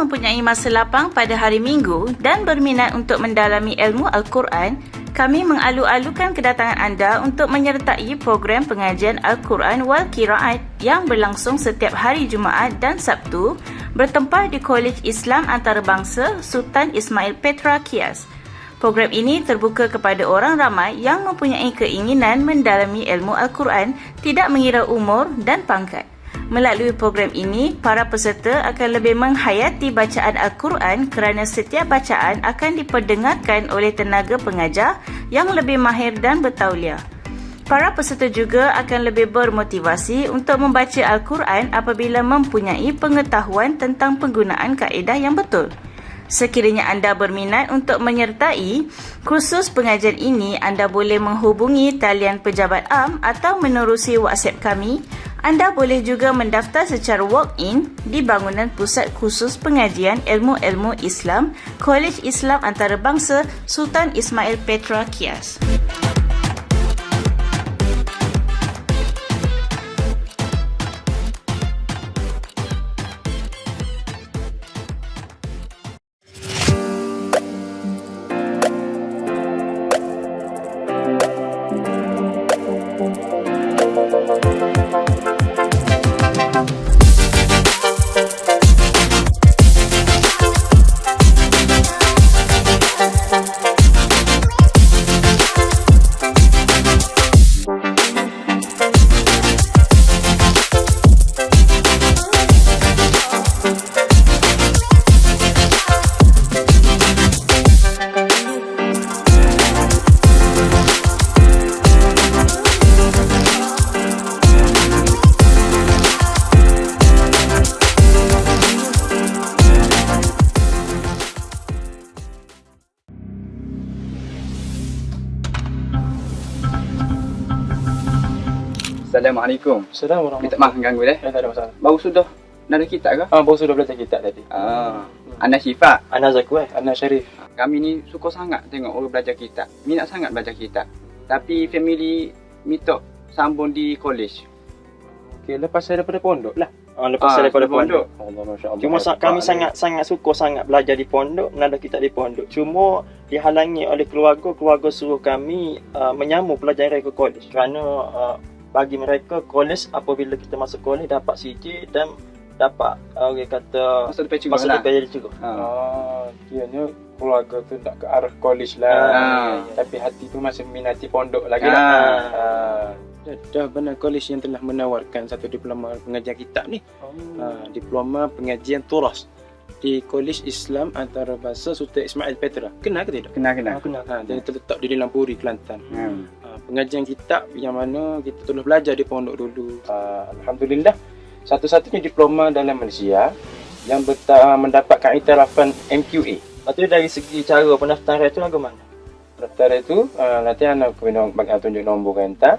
mempunyai masa lapang pada hari Minggu dan berminat untuk mendalami ilmu Al-Quran, kami mengalu-alukan kedatangan anda untuk menyertai program pengajian Al-Quran wal Qiraat yang berlangsung setiap hari Jumaat dan Sabtu bertempah di Kolej Islam Antarabangsa Sultan Ismail Petra Kias. Program ini terbuka kepada orang ramai yang mempunyai keinginan mendalami ilmu Al-Quran, tidak mengira umur dan pangkat. Melalui program ini, para peserta akan lebih menghayati bacaan Al-Quran kerana setiap bacaan akan diperdengarkan oleh tenaga pengajar yang lebih mahir dan bertauliah. Para peserta juga akan lebih bermotivasi untuk membaca Al-Quran apabila mempunyai pengetahuan tentang penggunaan kaedah yang betul. Sekiranya anda berminat untuk menyertai kursus pengajian ini, anda boleh menghubungi talian pejabat am atau menerusi WhatsApp kami. Anda boleh juga mendaftar secara walk-in di bangunan Pusat Khusus Pengajian Ilmu-Ilmu Islam, Kolej Islam Antarabangsa Sultan Ismail Petra Kias. Assalamualaikum. Assalamualaikum. Minta maaf mengganggu dah. Tak ada masalah. Baru sudah nak ada kitab ke? Baru sudah belajar kitab tadi. Ana Syifa. Ana Zakwan, Ana Syarif. Kami ni suka sangat tengok orang belajar kitab. Minat sangat belajar kitab. Tapi family minta sambung di kolej. Okey, lepas saya daripada pondok lah. Lepas saya daripada pondok. Allah, masya-Allah. Cuma kami sangat suka sangat belajar di pondok, menada kitab di pondok. Cuma dihalangi oleh keluarga suruh kami menyambung pelajaran ke kolej. Kerana bagi mereka kolej, apabila kita masuk kolej dapat CJ dan dapat orang kata masa depan jadi cikgu. Kiranya keluarga tu nak ke arah kolej lah. Tapi hati tu masih minati pondok lagi lah. Dah benar kolej yang telah menawarkan satu diploma pengajian kitab ni. Diploma pengajian turas di Kolej Islam Antarabangsa Sultan Ismail Petra. Kenal ke tidak? Kenal. Jadi terletak di Lampuri, Kelantan. Pengajian kitab yang mana kita telah belajar di pondok dulu. Alhamdulillah, satu-satunya diploma dalam Malaysia yang mendapatkan iktirafan MQA. Lepas tu dari segi cara pendaftaran itu lagu mana? Pendaftaran itu nanti anak bagi tunjuk nombor rentak.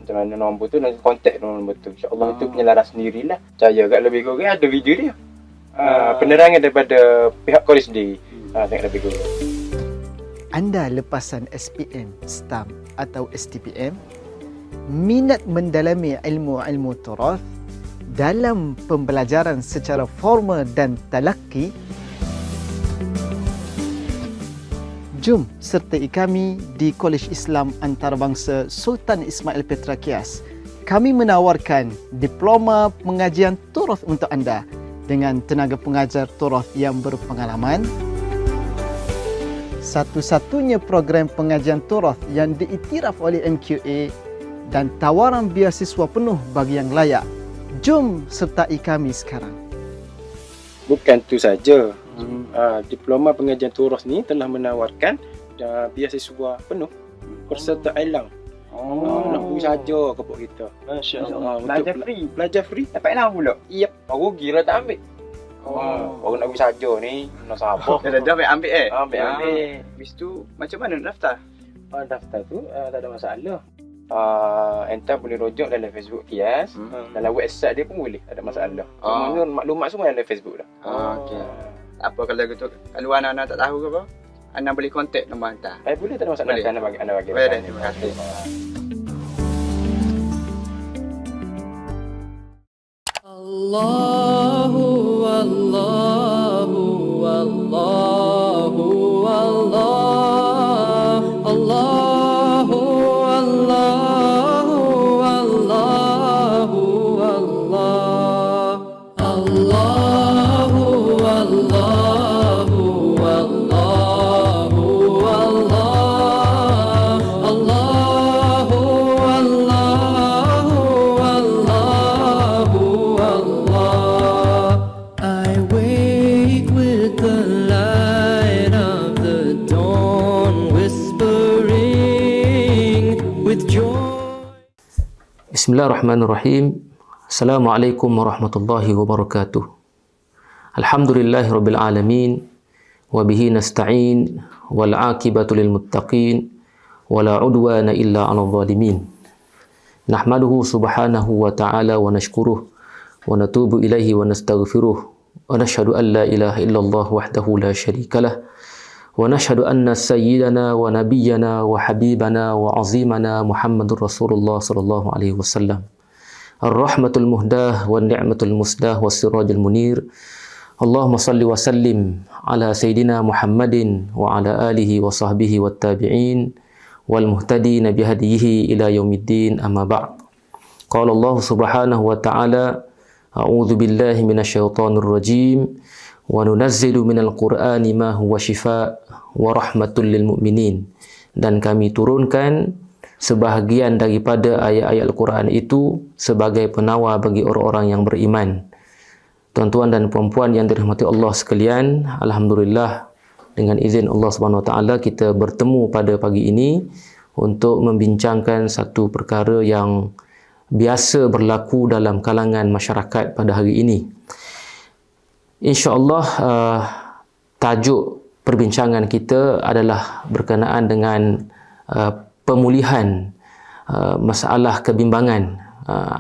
Macam mana nombor tu, nanti kontak nombor tu. InsyaAllah itu penyelaras sendirilah. Percaya kat lebih kurang ada video dia. Penerangan daripada pihak kolej sendiri. Tengok lebih kurang. Anda lepasan SPM, STAM atau STPM, minat mendalami ilmu-ilmu turas dalam pembelajaran secara formal dan talaqi, jom sertai kami di Kolej Islam Antarabangsa Sultan Ismail Petra Kias. Kami menawarkan diploma pengajian turas untuk anda dengan tenaga pengajar turas yang berpengalaman. Satu-satunya program pengajian turas yang diiktiraf oleh MQA dan tawaran beasiswa penuh bagi yang layak. Jom sertai kami sekarang. Bukan tu saja. Diploma pengajian turas ni telah menawarkan beasiswa penuh berserta elang. Nak pergi saja ke pok kita. Masya-Allah. Belajar free. Dapat elang pula. Yep. Baru kira tak ambil. Baru nak pergi saja ni. Nak sabar. Dah ambil Ambil. Habis tu macam mana nak daftar? Daftar tu tak ada masalah. Entah boleh rujuk dalam Facebook Kias. Dalam website dia pun boleh, tak ada masalah. Semua maklumat semua dalam Facebook dah. Okey. Apa kalau gitu? Kalau anak-anak tak tahu ke apa? Anda boleh kontak nombor hantar. Boleh, tak ada masalah. Anda bagi. Boleh, terima kasih. Allahu with joy. Bismillahirrahmanirrahim. Assalamualaikum warahmatullahi wabarakatuh. Alhamdulillahi rabbil alamin. Wabihi nasta'in. Wal aqibatu lil muttaqin. Wala udwana illa 'alal zalimin. Nahmaduhu subhanahu wa ta'ala wa nashkuruh. Wa natubu ilaihi wa nastaghfiruh. Wa nashhadu an la ilaha illallah wahdahu la syarika lah. Wa nashhadu anna sayyidana wa nabiyyana wa habibana wa azimana Muhammadur Rasulullah sallallahu alaihi wasallam. Ar-rahmatul muhdah wa ni'matul musdah wa sirajul munir. Allahumma salli wa sallim ala sayyidina Muhammadin wa ala alihi wa sahbihi wat tabi'in wal muhtadin bihadihi ila yaumiddin, amma ba'd. Qala Allah subhanahu wa ta'ala, a'udzu billahi minasyaitonir rajim. Wa nunazzilu minal qur'ani ma huwa shifaa wa rahmatul lil mu'minin. Dan kami turunkan sebahagian daripada ayat-ayat Al-Quran itu sebagai penawar bagi orang-orang yang beriman. Tuan-tuan dan puan-puan yang dirahmati Allah sekalian, alhamdulillah dengan izin Allah Subhanahu wa taala kita bertemu pada pagi ini untuk membincangkan satu perkara yang biasa berlaku dalam kalangan masyarakat pada hari ini. InsyaAllah tajuk perbincangan kita adalah berkenaan dengan pemulihan masalah kebimbangan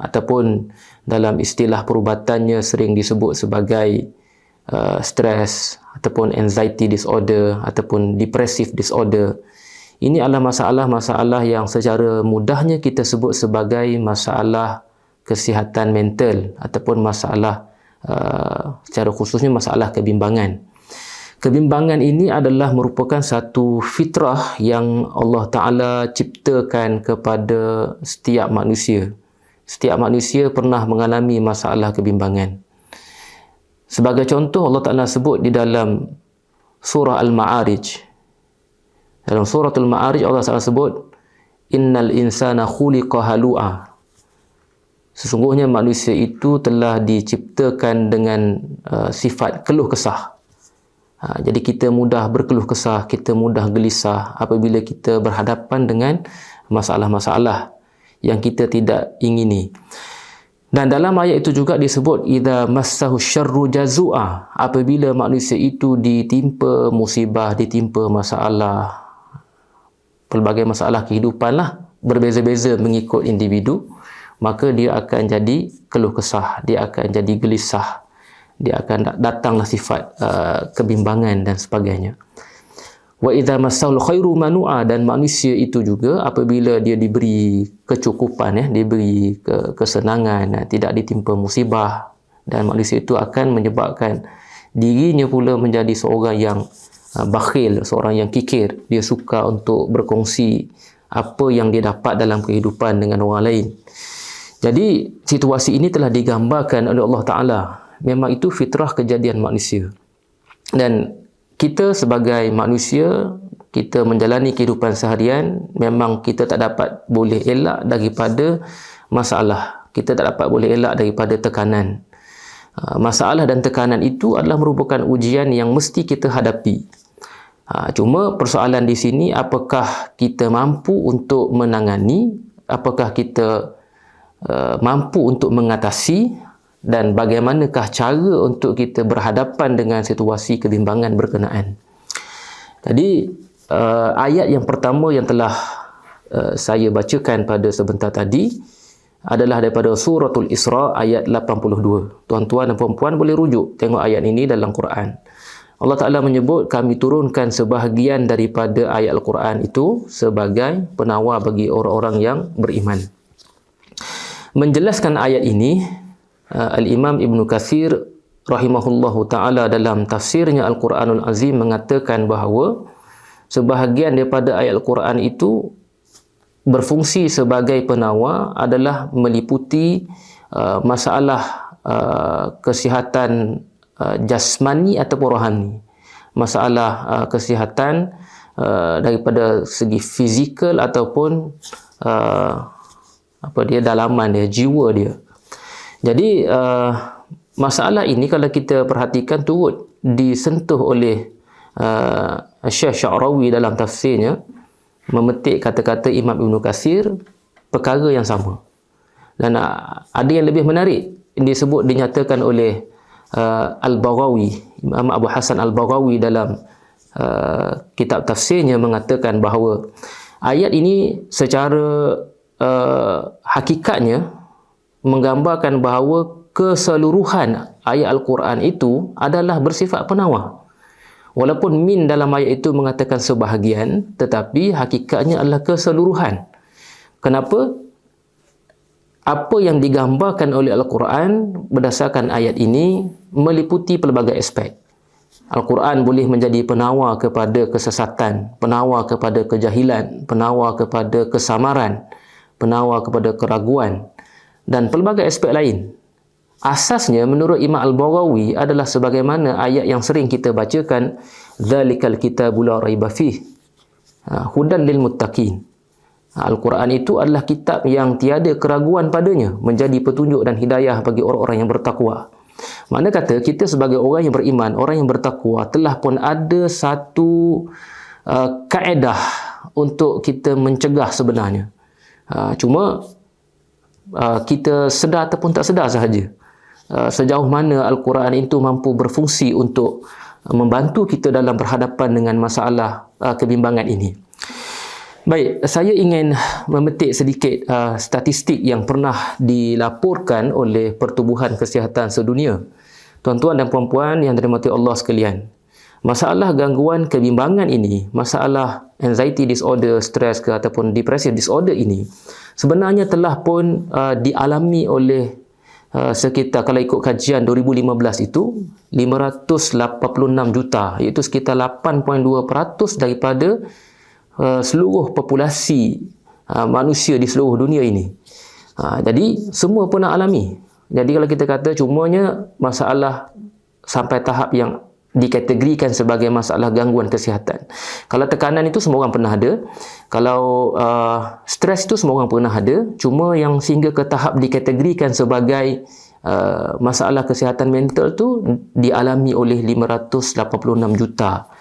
ataupun dalam istilah perubatannya sering disebut sebagai stress ataupun anxiety disorder ataupun depressive disorder. Ini adalah masalah-masalah yang secara mudahnya kita sebut sebagai masalah kesihatan mental ataupun masalah secara khususnya masalah kebimbangan. Kebimbangan ini adalah merupakan satu fitrah yang Allah Ta'ala ciptakan kepada setiap manusia. Setiap manusia pernah mengalami masalah kebimbangan. Sebagai contoh, Allah Ta'ala sebut di dalam surah Al-Ma'arij. Dalam surah Al-Ma'arij Allah Ta'ala sebut, Innal insana khuliqa halu'a. Sesungguhnya manusia itu telah diciptakan dengan sifat keluh kesah. Jadi kita mudah berkeluh kesah, kita mudah gelisah apabila kita berhadapan dengan masalah-masalah yang kita tidak ingini. Dan dalam ayat itu juga disebut idza massahu syarru jazua, apabila manusia itu ditimpa musibah, ditimpa masalah, pelbagai masalah kehidupan lah, berbeza-beza mengikut individu, maka dia akan jadi keluh kesah, dia akan jadi gelisah, dia akan datanglah sifat kebimbangan dan sebagainya. Wa idza massahul khairu manu'a, dan manusia itu juga apabila dia diberi kecukupan, diberi kesenangan, tidak ditimpa musibah, dan manusia itu akan menyebabkan dirinya pula menjadi seorang yang bakhil, seorang yang kikir. Dia suka untuk berkongsi apa yang dia dapat dalam kehidupan dengan orang lain. Jadi situasi ini telah digambarkan oleh Allah Ta'ala. Memang itu fitrah kejadian manusia. Dan kita sebagai manusia, kita menjalani kehidupan seharian, memang kita tak dapat boleh elak daripada masalah. Kita tak dapat boleh elak daripada tekanan. Masalah dan tekanan itu adalah merupakan ujian yang mesti kita hadapi. Cuma persoalan di sini, apakah kita mampu untuk menangani, apakah kita mampu untuk mengatasi, dan bagaimanakah cara untuk kita berhadapan dengan situasi kebimbangan berkenaan. Jadi ayat yang pertama yang telah saya bacakan pada sebentar tadi adalah daripada suratul Isra ayat 82. Tuan-tuan dan puan-puan boleh rujuk tengok ayat ini dalam Quran. Allah Ta'ala menyebut kami turunkan sebahagian daripada ayat Al-Quran itu sebagai penawar bagi orang-orang yang beriman. Menjelaskan ayat ini, Al-Imam Ibn Kathir rahimahullahu ta'ala dalam tafsirnya Al-Quranul Azim mengatakan bahawa sebahagian daripada ayat Al-Quran itu berfungsi sebagai penawar adalah meliputi masalah kesihatan jasmani ataupun rohani. Masalah kesihatan daripada segi fizikal ataupun dalaman dia, jiwa dia. Jadi masalah ini kalau kita perhatikan turut disentuh oleh Syekh Sya'rawi dalam tafsirnya. memetik kata-kata Imam Ibn Katsir perkara yang sama. Dan ada yang lebih menarik, dinyatakan oleh Al-Baghawi, Imam Abu Hasan Al-Baghawi dalam kitab tafsirnya mengatakan bahawa ayat ini secara hakikatnya menggambarkan bahawa keseluruhan ayat Al-Quran itu adalah bersifat penawar. Walaupun min dalam ayat itu mengatakan sebahagian, tetapi hakikatnya adalah keseluruhan. Kenapa? Apa yang digambarkan oleh Al-Quran berdasarkan ayat ini meliputi pelbagai aspek. Al-Quran boleh menjadi penawar kepada kesesatan, penawar kepada kejahilan, penawar kepada kesamaran, penawar kepada keraguan dan pelbagai aspek lain. Asasnya menurut Imam Al-Baghawi adalah sebagaimana ayat yang sering kita bacakan, dzalikal kitabul la raiba fih hudan lil muttaqin. Al-Quran itu adalah kitab yang tiada keraguan padanya, menjadi petunjuk dan hidayah bagi orang-orang yang bertakwa. Makna kata kita sebagai orang yang beriman, orang yang bertakwa telah pun ada satu kaedah untuk kita mencegah sebenarnya. Cuma kita sedar ataupun tak sedar sahaja. Sejauh mana Al-Quran itu mampu berfungsi untuk membantu kita dalam berhadapan dengan masalah kebimbangan ini. Baik, saya ingin memetik sedikit statistik yang pernah dilaporkan oleh Pertubuhan Kesihatan Sedunia. Tuan-tuan dan puan-puan yang dirahmati Allah sekalian, masalah gangguan kebimbangan ini, masalah anxiety disorder, stress ke ataupun depressive disorder ini sebenarnya telah pun dialami oleh sekitar, kalau ikut kajian 2015 itu 586 juta, iaitu sekitar 8.2% daripada seluruh populasi manusia di seluruh dunia ini. Jadi semua pernah alami. Jadi kalau kita kata cumanya masalah sampai tahap yang dikategorikan sebagai masalah gangguan kesihatan. Kalau tekanan itu semua orang pernah ada. Kalau stres itu semua orang pernah ada. Cuma yang sehingga ke tahap dikategorikan sebagai masalah kesihatan mental tu dialami oleh 586 juta.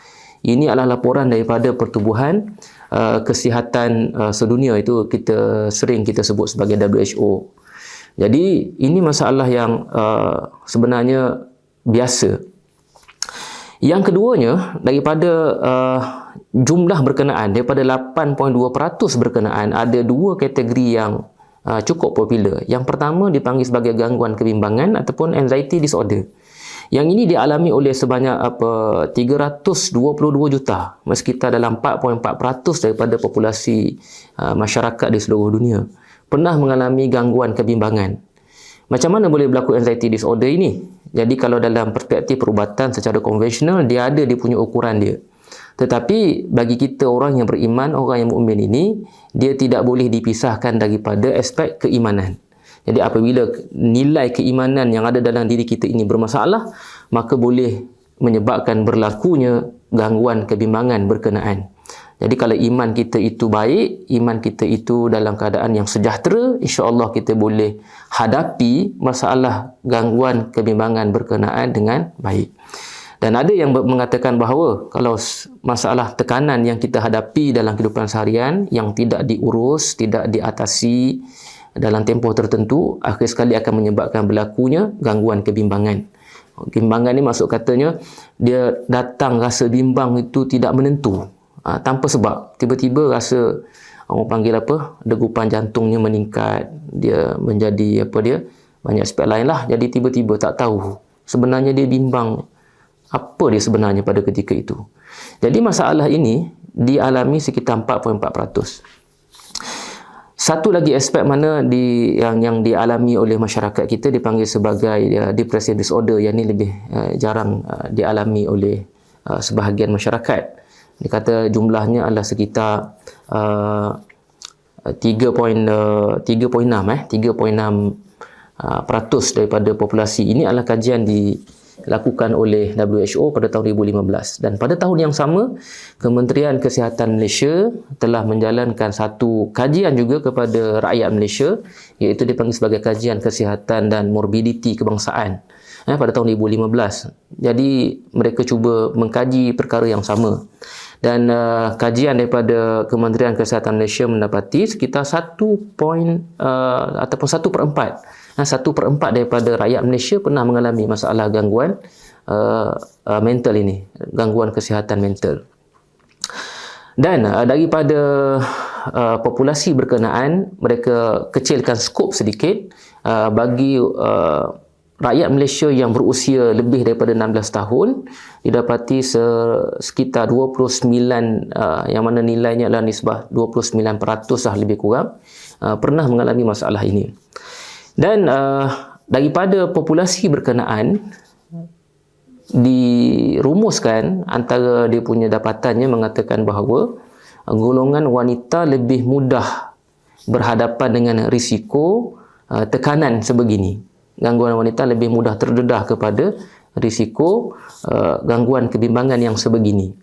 Ini adalah laporan daripada Pertubuhan Kesihatan Sedunia, itu sering kita sebut sebagai WHO. Jadi ini masalah yang sebenarnya biasa. Yang keduanya, daripada jumlah berkenaan, daripada 8.2% berkenaan, ada dua kategori yang cukup popular. Yang pertama dipanggil sebagai gangguan kebimbangan ataupun anxiety disorder. Yang ini dialami oleh sebanyak 322 juta, sekitar dalam 4.4% daripada populasi masyarakat di seluruh dunia pernah mengalami gangguan kebimbangan. Macam mana boleh berlaku anxiety disorder ini? Jadi kalau dalam perspektif perubatan secara konvensional, dia punya ukuran dia. Tetapi bagi kita orang yang beriman, orang yang mukmin ini, dia tidak boleh dipisahkan daripada aspek keimanan. Jadi apabila nilai keimanan yang ada dalam diri kita ini bermasalah, maka boleh menyebabkan berlakunya gangguan kebimbangan berkenaan. Jadi kalau iman kita itu baik, iman kita itu dalam keadaan yang sejahtera, insya-Allah kita boleh hadapi masalah gangguan kebimbangan berkenaan dengan baik. Dan ada yang mengatakan bahawa kalau masalah tekanan yang kita hadapi dalam kehidupan seharian yang tidak diurus, tidak diatasi dalam tempoh tertentu, akhir sekali akan menyebabkan berlakunya gangguan kebimbangan. Kebimbangan ni maksud katanya, dia datang rasa bimbang itu tidak menentu, tanpa sebab. Tiba-tiba rasa, orang panggil degupan jantungnya meningkat, dia menjadi banyak aspek lain lah. Jadi tiba-tiba tak tahu sebenarnya dia bimbang apa dia sebenarnya pada ketika itu. Jadi masalah ini dialami sekitar 4.4%. Satu lagi aspek mana yang dialami oleh masyarakat kita dipanggil sebagai depressive disorder, yang ini lebih jarang dialami oleh sebahagian masyarakat. Dia kata jumlahnya adalah sekitar 3.6% daripada populasi. Ini adalah kajian dilakukan oleh WHO pada tahun 2015. Dan pada tahun yang sama, Kementerian Kesihatan Malaysia telah menjalankan satu kajian juga kepada rakyat Malaysia, iaitu dipanggil sebagai kajian kesihatan dan morbiditi kebangsaan pada tahun 2015. Jadi mereka cuba mengkaji perkara yang sama. Dan kajian daripada Kementerian Kesihatan Malaysia mendapati sekitar 1/4 daripada rakyat Malaysia pernah mengalami masalah gangguan mental ini, gangguan kesihatan mental. Dan daripada populasi berkenaan, mereka kecilkan skop sedikit bagi rakyat Malaysia yang berusia lebih daripada 16 tahun, didapati sekitar 29, yang mana nilainya adalah nisbah 29% lah lebih kurang, pernah mengalami masalah ini. Dan daripada populasi berkenaan, dirumuskan antara dia punya dapatannya mengatakan bahawa golongan wanita lebih mudah berhadapan dengan risiko tekanan sebegini. Gangguan wanita lebih mudah terdedah kepada risiko gangguan kebimbangan yang sebegini.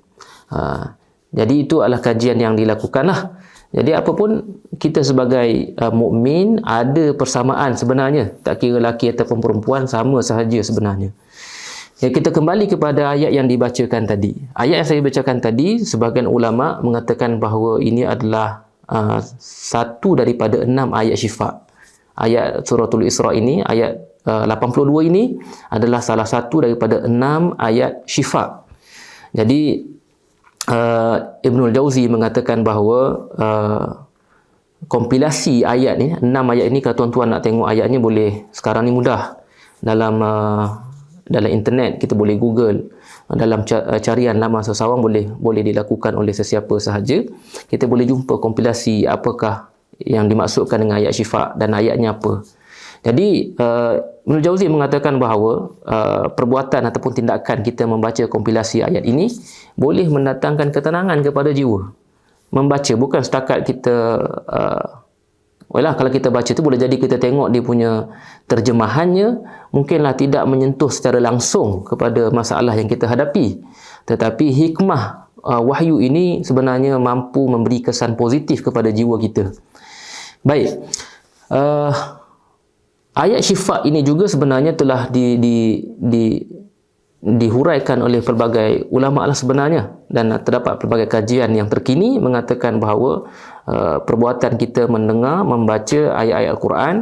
Jadi itu adalah kajian yang dilakukanlah. Jadi apapun kita sebagai mukmin ada persamaan sebenarnya, tak kira lelaki ataupun perempuan, sama sahaja sebenarnya. Ya, kita kembali kepada ayat yang dibacakan tadi. Ayat yang saya bacakan tadi, sebahagian ulama mengatakan bahawa ini adalah satu daripada 6 ayat syifa. Ayat suratul Isra ini, ayat 82 ini adalah salah satu daripada 6 ayat syifa. Jadi Ibnul Jauzi mengatakan bahawa kompilasi ayat ni, 6 ayat ini, kalau tuan-tuan nak tengok ayatnya boleh, sekarang ni mudah. Dalam internet kita boleh Google, dalam carian laman seseorang boleh dilakukan oleh sesiapa sahaja. Kita boleh jumpa kompilasi apakah yang dimaksudkan dengan ayat syifa dan ayatnya apa. Jadi Ibnul Jauzi mengatakan bahawa perbuatan ataupun tindakan kita membaca kompilasi ayat ini boleh mendatangkan ketenangan kepada jiwa. Membaca bukan setakat kita kalau kita baca tu boleh jadi kita tengok dia punya terjemahannya mungkinlah tidak menyentuh secara langsung kepada masalah yang kita hadapi, tetapi hikmah wahyu ini sebenarnya mampu memberi kesan positif kepada jiwa kita. Baik, ayat syifa ini juga sebenarnya telah dihuraikan oleh pelbagai ulama lah sebenarnya, dan terdapat pelbagai kajian yang terkini mengatakan bahawa perbuatan kita mendengar, membaca ayat-ayat Al-Quran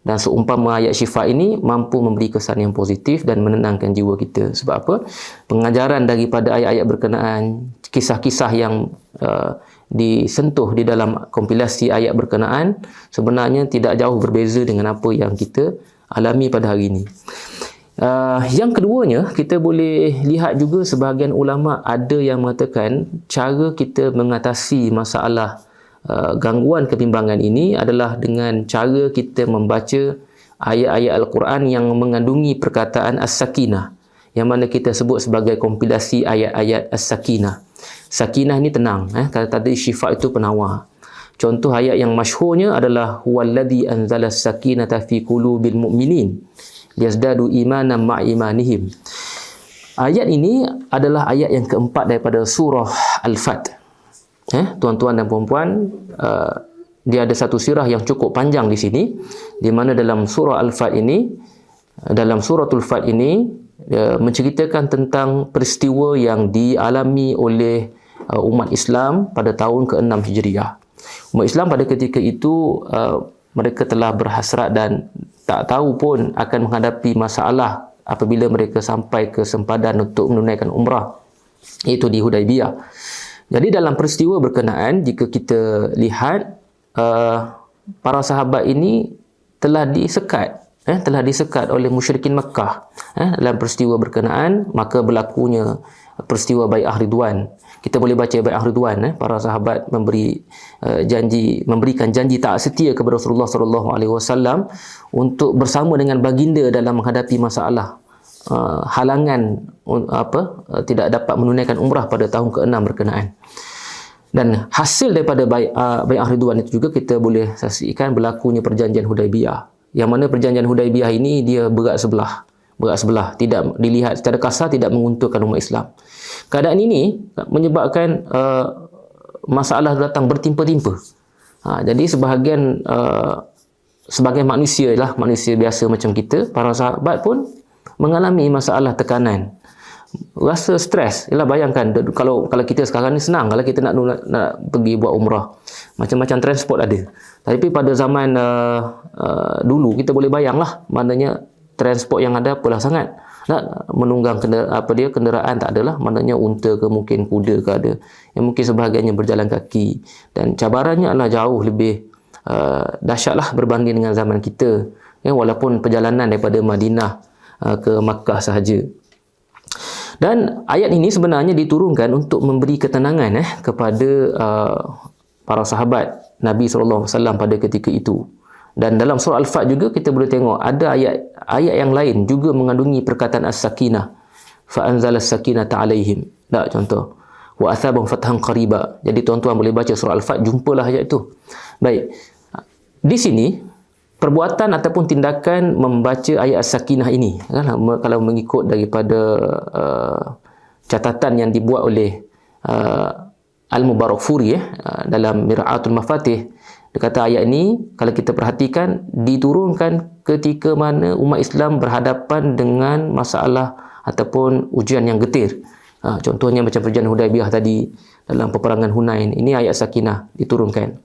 dan seumpama ayat syifa ini mampu memberi kesan yang positif dan menenangkan jiwa kita. Sebab apa? Pengajaran daripada ayat-ayat berkenaan, kisah-kisah yang disentuh di dalam kompilasi ayat berkenaan sebenarnya tidak jauh berbeza dengan apa yang kita alami pada hari ini. Yang keduanya, kita boleh lihat juga sebahagian ulama ada yang mengatakan cara kita mengatasi masalah gangguan kebimbangan ini adalah dengan cara kita membaca ayat-ayat Al-Quran yang mengandungi perkataan As-Sakinah, yang mana kita sebut sebagai kompilasi ayat-ayat As-Sakinah. Sakinah ni tenang, kalau tadi syifa itu penawar. Contoh ayat yang masyhurnya adalah huwallazi anzala as-sakinata fi qulubil mu'minin liyazdadu imanan ma'imanihim. Ayat ini adalah ayat yang keempat daripada surah Al-Fat. Tuan-tuan dan puan-puan, dia ada satu sirah yang cukup panjang di sini, di mana dalam surah Al-Fat ini, dalam suratul Fat ini menceritakan tentang peristiwa yang dialami oleh umat Islam pada tahun ke-6 Hijriah. Umat Islam pada ketika itu mereka telah berhasrat dan tak tahu pun akan menghadapi masalah apabila mereka sampai ke sempadan untuk menunaikan umrah, iaitu di Hudaibiyah. Jadi dalam peristiwa berkenaan, jika kita lihat para sahabat ini telah disekat oleh musyrikin Makkah dalam peristiwa berkenaan, maka berlakunya peristiwa Bai'ah Ridwan. Kita boleh baca Bai'ah Ridwan, para sahabat memberikan janji taat setia kepada Rasulullah SAW untuk bersama dengan baginda dalam menghadapi masalah halangan tidak dapat menunaikan umrah pada tahun ke-6 berkenaan. Dan hasil daripada Bai'ah Ridwan itu juga kita boleh saksikan berlakunya perjanjian Hudaibiyah, yang mana perjanjian Hudaibiyah ini dia berat sebelah, tidak dilihat secara kasar, tidak menguntungkan umat Islam. Keadaan ini menyebabkan masalah datang bertimpa-timpa. Jadi sebahagian manusia biasa macam kita, para sahabat pun mengalami masalah tekanan, rasa stres. Yalah, bayangkan kalau kita sekarang ni senang kalau kita nak pergi buat umrah. Macam-macam transport ada. Tapi pada zaman dulu kita boleh bayanglah, maknanya transport yang ada apalah sangat. Nak menunggang kenderaan tak adalah, maknanya unta ke mungkin kuda ke ada. Yang mungkin sebahagiannya berjalan kaki, dan cabarannya adalah jauh lebih dahsyatlah berbanding dengan zaman kita. Walaupun perjalanan daripada Madinah ke Makkah sahaja. Dan ayat ini sebenarnya diturunkan untuk memberi ketenangan kepada para sahabat Nabi SAW pada ketika itu. Dan dalam surah Al-Fat juga kita boleh tengok ada ayat yang lain juga mengandungi perkataan as-sakinah. Fa anzala as-sakinata alaihim. Tak, contoh. Wa athabahum fathan qariba. Jadi tuan-tuan boleh baca surah Al-Fat, jumpalah ayat itu. Baik. Di sini perbuatan ataupun tindakan membaca ayat as-sakinah ini, kan, kalau mengikut daripada catatan yang dibuat oleh Al-Mubarakfuri dalam Mir'atul Mafatih, dia kata ayat ini kalau kita perhatikan diturunkan ketika mana umat Islam berhadapan dengan masalah ataupun ujian yang getir. Contohnya macam perjanjian Hudaibiyah tadi, dalam peperangan Hunain, ini ayat sakinah diturunkan.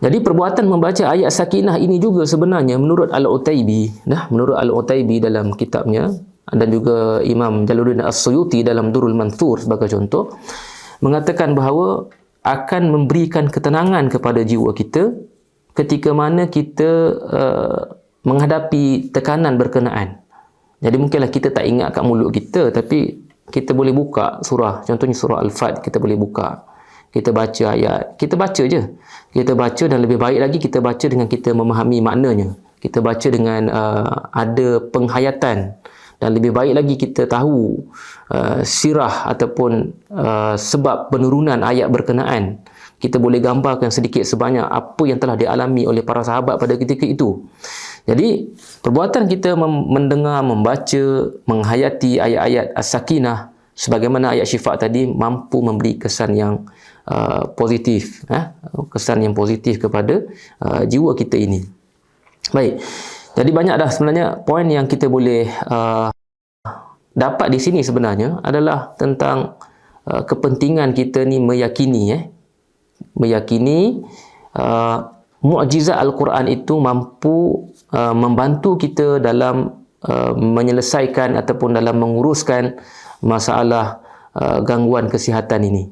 Jadi perbuatan membaca ayat sakinah ini juga sebenarnya menurut Al-Utaibi, menurut Al-Utaibi dalam kitabnya, dan juga Imam Jalaluddin As-Suyuti dalam Durrul Manthur sebagai contoh, mengatakan bahawa akan memberikan ketenangan kepada jiwa kita ketika mana kita menghadapi tekanan berkenaan. Jadi mungkinlah kita tak ingat kat mulut kita, tapi kita boleh buka surah, contohnya surah Al-Fat, kita boleh buka, kita baca ayat, kita baca je, kita baca, dan lebih baik lagi kita baca dengan kita memahami maknanya, kita baca dengan ada penghayatan, dan lebih baik lagi kita tahu sirah ataupun sebab penurunan ayat berkenaan. Kita boleh gambarkan sedikit sebanyak apa yang telah dialami oleh para sahabat pada ketika itu. Jadi perbuatan kita mendengar, membaca, menghayati ayat-ayat as-sakinah sebagaimana ayat syifa tadi mampu memberi kesan yang positif, kesan yang positif kepada jiwa kita ini. Baik. Jadi banyak dah sebenarnya poin yang kita boleh dapat di sini sebenarnya adalah tentang kepentingan kita ni meyakini mukjizat Al-Quran itu mampu membantu kita dalam menyelesaikan ataupun dalam menguruskan masalah gangguan kesihatan ini.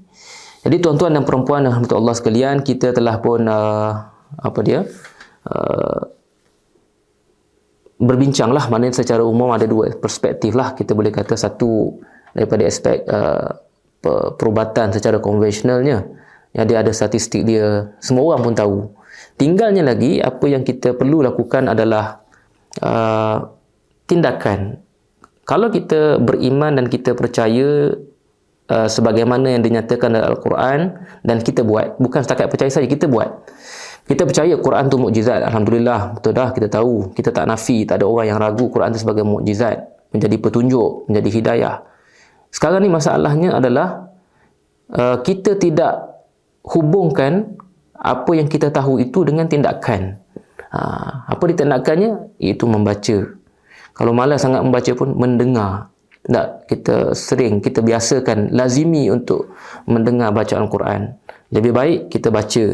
Jadi tuan-tuan dan perempuan rahmatullah sekalian, kita telah pun berbincanglah, maknanya secara umum ada dua perspektif lah. Kita boleh kata satu daripada aspek perubatan secara konvensionalnya, yang dia ada statistik dia, semua orang pun tahu. Tinggalnya lagi apa yang kita perlu lakukan adalah tindakan. Kalau kita beriman dan kita percaya sebagaimana yang dinyatakan dalam Al-Quran dan kita buat, bukan setakat percaya saja, kita buat. Kita percaya Quran tu mukjizat, alhamdulillah, betul dah, kita tahu, kita tak nafi, tak ada orang yang ragu Quran tu sebagai mukjizat, menjadi petunjuk, menjadi hidayah. Sekarang ni masalahnya adalah kita tidak hubungkan apa yang kita tahu itu dengan tindakan. Apa tindakannya? Itu membaca. Kalau malas sangat membaca pun mendengar. Tak, kita biasakan, lazimi untuk mendengar bacaan Quran. Lebih baik kita baca.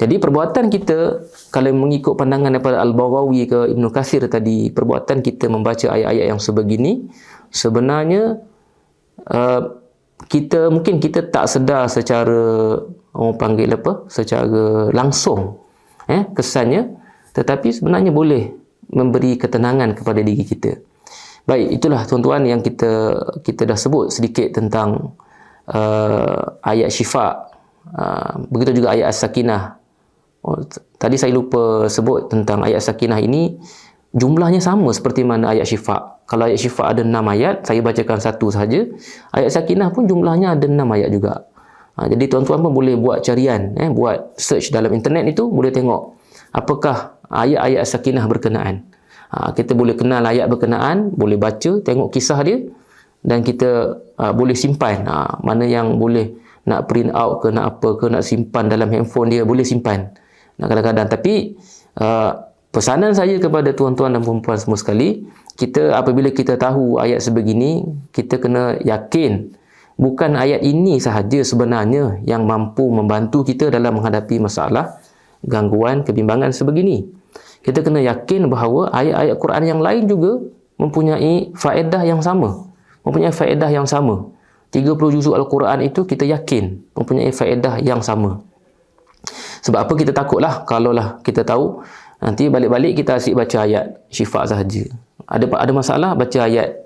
Jadi perbuatan kita, kalau mengikut pandangan daripada Al-Baghawi ke Ibn Kathir tadi, perbuatan kita membaca ayat-ayat yang sebegini, sebenarnya mungkin kita tak sedar secara, orang panggil secara langsung kesannya, tetapi sebenarnya boleh memberi ketenangan kepada diri kita. Baik, itulah tuan-tuan yang kita dah sebut sedikit tentang ayat syifa. Begitu juga ayat as-sakinah. Tadi saya lupa sebut tentang ayat sakinah ini, jumlahnya sama seperti mana ayat syifa. Kalau ayat syifa ada 6 ayat, saya bacakan satu saja. Ayat sakinah pun jumlahnya ada 6 ayat juga. Jadi tuan-tuan pun boleh buat carian, buat search dalam internet itu, boleh tengok apakah ayat-ayat sakinah berkenaan. Kita boleh kenal ayat berkenaan, boleh baca, tengok kisah dia, dan kita boleh simpan. Mana yang boleh nak print out ke, nak apa ke, nak simpan dalam handphone dia, boleh simpan. Kadang-kadang. Tapi pesanan saya kepada tuan-tuan dan perempuan semua sekali, kita apabila kita tahu ayat sebegini, kita kena yakin bukan ayat ini sahaja sebenarnya yang mampu membantu kita dalam menghadapi masalah gangguan kebimbangan sebegini. Kita kena yakin bahawa ayat-ayat Quran yang lain juga mempunyai faedah yang sama. 30 juzuk Al-Quran itu kita yakin mempunyai faedah yang sama. Sebab apa kita takutlah kalaulah kita tahu nanti balik-balik kita asyik baca ayat syifa sahaja. Ada masalah baca ayat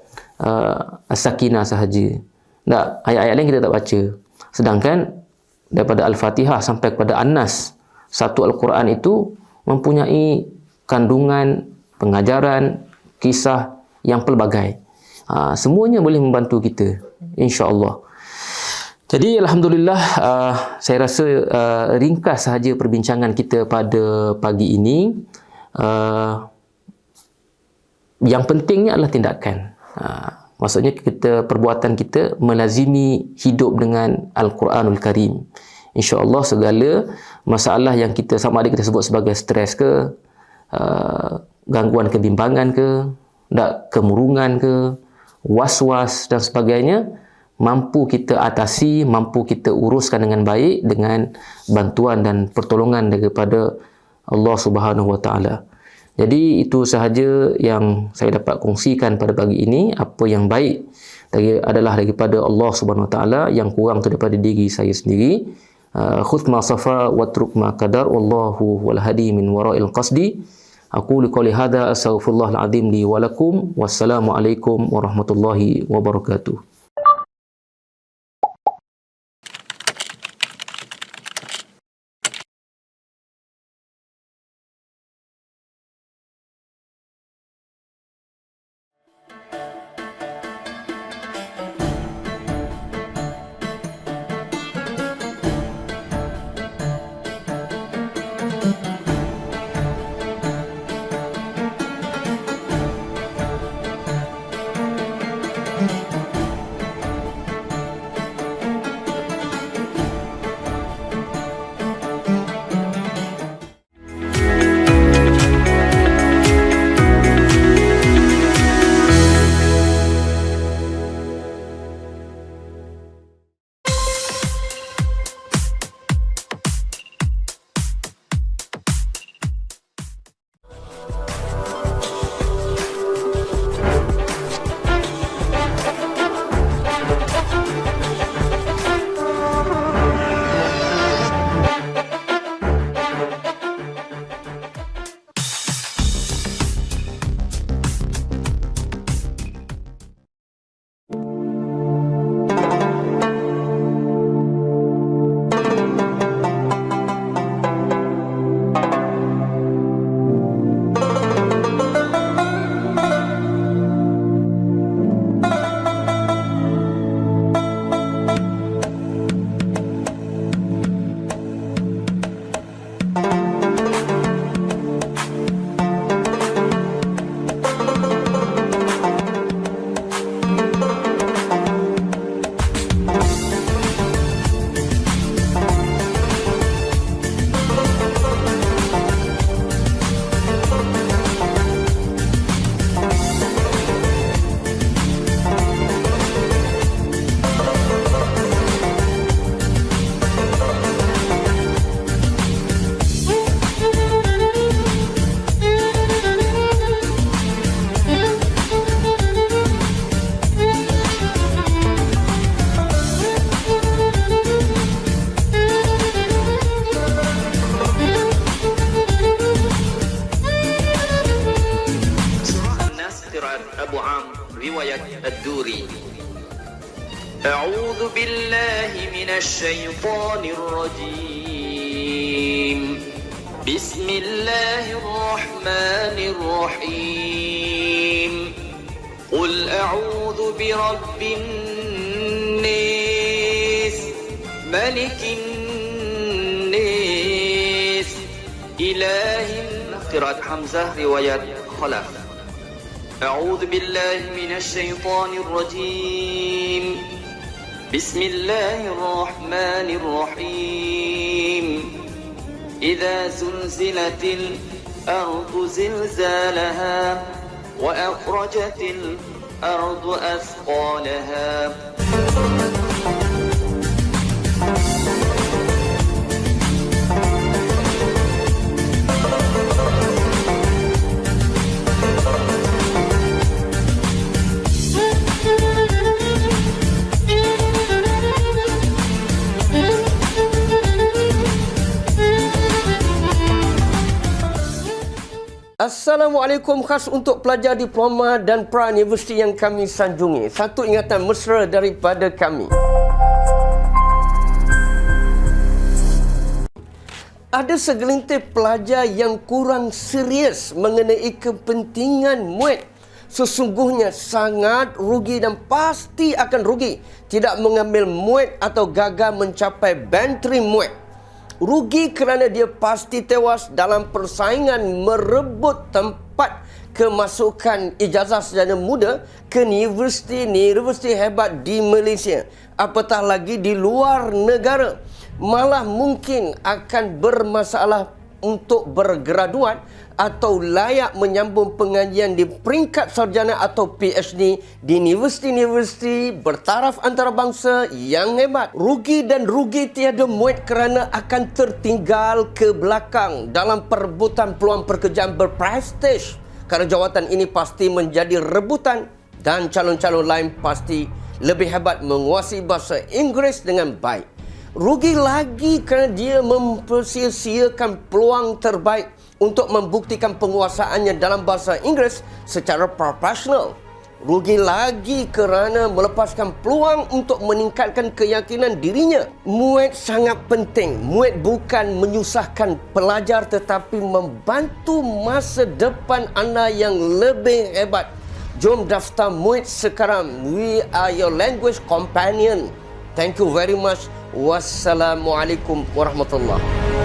As-Sakinah sahaja. Tak, ayat-ayat lain kita tak baca. Sedangkan daripada Al-Fatihah sampai kepada An-Nas, satu Al-Quran itu mempunyai kandungan, pengajaran, kisah yang pelbagai. Semuanya boleh membantu kita, insya-Allah. Jadi alhamdulillah, saya rasa ringkas sahaja perbincangan kita pada pagi ini. Yang pentingnya adalah tindakan. Maksudnya perbuatan kita melazimi hidup dengan Al-Quranul Karim. InsyaAllah segala masalah yang kita, sama ada kita sebut sebagai stres ke, gangguan kebimbangan ke, kemurungan ke, was-was dan sebagainya, mampu kita atasi, mampu kita uruskan dengan baik dengan bantuan dan pertolongan daripada Allah Subhanahu Wa Taala. Jadi itu sahaja yang saya dapat kongsikan pada pagi ini. Apa yang baik adalah daripada Allah Subhanahu Wa Taala, yang kurang itu daripada diri saya sendiri. Khudh ma safa watruk ma qadar, wallahu wal hadi min wara'il qasdi. Aqulu qouli hadza astaghfirullahal azim li wa lakum. Wassalamu alaikum warahmatullahi wabarakatuh. أعوذ بالله من الشيطان الرجيم بسم الله الرحمن الرحيم قل أعوذ برب الناس ملك الناس إله قراءة حمزة رواية خلف أعوذ بالله من الشيطان الرجيم بسم الله الرحمن الرحيم إذا زلزلت الأرض زلزالها وأخرجت الأرض أثقالها Assalamualaikum, khas untuk pelajar diploma dan pra-universiti yang kami sanjungi. Satu ingatan mesra daripada kami. Ada segelintir pelajar yang kurang serius mengenai kepentingan MUIT. Sesungguhnya sangat rugi dan pasti akan rugi tidak mengambil MUIT atau gagal mencapai band 3 MUIT. Rugi kerana dia pasti tewas dalam persaingan merebut tempat kemasukan ijazah sarjana muda ke universiti hebat di Malaysia. Apatah lagi di luar negara. Malah mungkin akan bermasalah untuk bergraduat atau layak menyambung pengajian di peringkat sarjana atau PhD di universiti-universiti bertaraf antarabangsa yang hebat. Rugi dan rugi tiada muat kerana akan tertinggal ke belakang dalam perebutan peluang pekerjaan berprestij. Kerana jawatan ini pasti menjadi rebutan dan calon-calon lain pasti lebih hebat menguasai bahasa Inggeris dengan baik. Rugi lagi kerana dia mempersia-siakan peluang terbaik untuk membuktikan penguasaannya dalam bahasa Inggeris secara profesional. Rugi lagi kerana melepaskan peluang untuk meningkatkan keyakinan dirinya. MUIT sangat penting. MUIT bukan menyusahkan pelajar tetapi membantu masa depan anda yang lebih hebat. Jom daftar MUIT sekarang. We are your language companion. Thank you very much. Wassalamualaikum warahmatullahi wabarakatuh.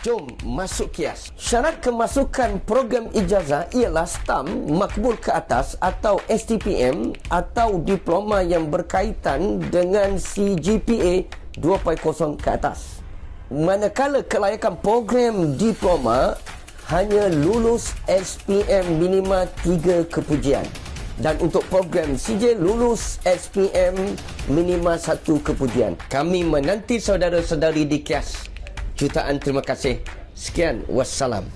Jom masuk kias. Syarat kemasukan program ijazah ialah STAM makbul ke atas atau STPM atau diploma yang berkaitan dengan CGPA 2.0 ke atas. Manakala kelayakan program diploma hanya lulus SPM minima 3 kepujian. Dan untuk program CJ lulus SPM minima 1 kepujian. Kami menanti saudara-saudari di kias. Jutaan terima kasih. Sekian, wassalam.